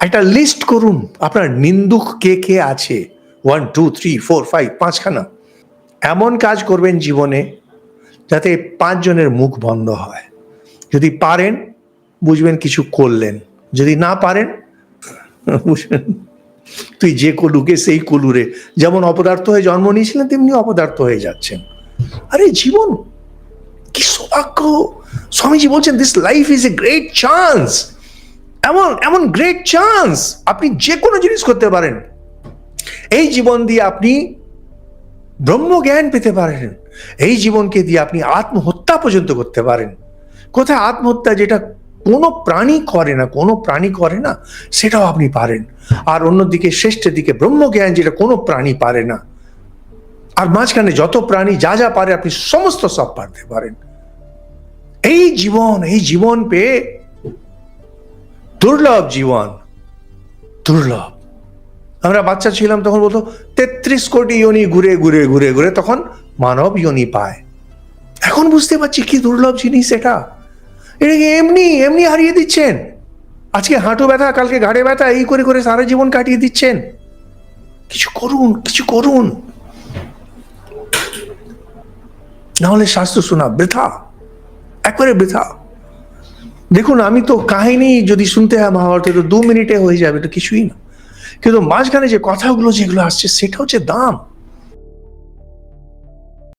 একটা লিস্ট করুন আপনার নিন্দুক কে কে আছে, 1 2 3 4 5, 5খানা। এমন কাজ করবেন জীবনে যাতে 5 জনের মুখ বন্ধ হয়। যদি পারেন বুঝবেন কিছু করলেন, যদি না পারেন বুঝবেন তুই যে কলুকে সেই কলুরে, যেমন অপদার্থ হয়ে জন্ম নিয়েছিলেন তেমনি অপদার্থ হয়ে যাচ্ছেন। আরে জীবন কি সৌভাগ্য! স্বামীজি বলছেন this life is a great chance. এমন এমন গ্রেট চান্স, আপনি যে কোনো জিনিস করতে পারেন। এই জীবন দিয়ে আপনি ব্রহ্মজ্ঞান পেতে পারেন, এই জীবনকে দিয়ে আপনি আত্মহত্যা পর্যন্ত করতে পারেন। কোথায় আত্মহত্যা যেটা কোনো প্রাণী করে না, কোনো প্রাণী করে না, সেটাও আপনি পারেন। আর অন্যদিকে শ্রেষ্ঠের দিকে ব্রহ্মজ্ঞান যেটা কোনো প্রাণী পারে না। আর মাঝখানে যত প্রাণী যা যা পারে আপনি সমস্ত সব পারতে পারেন। এই জীবন পেয়ে দুর্লভ জীবন, দুর্লভ। আমরা বাচ্চা ছিলাম তখন বলতো 33 কোটি ইয়োনি ঘুরে ঘুরে ঘুরে ঘুরে তখন মানব ইয়োনি পায়। এখন বুঝতে পারছি কি দুর্লভ জিনিস এটা। এটাকে এমনি এমনি হারিয়ে দিচ্ছেন। আজকে হাঁটু ব্যথা, কালকে ঘাড়ে ব্যথা, এই করে করে সারা জীবন কাটিয়ে দিচ্ছেন। কিছু করুন, কিছু করুন, নাহলে শাস্ত্র শোনা বৃথা, একবারে বৃথা। দেখুন, আমি তো কাহিনী যদি শুনতে হয় মহাভারতে তো 2 মিনিটে হয়ে যাবে, এটা কিছুই না। কিন্তু মাঝখানে যে কথাগুলো যেগুলো আসছে সেটা হচ্ছে দাম।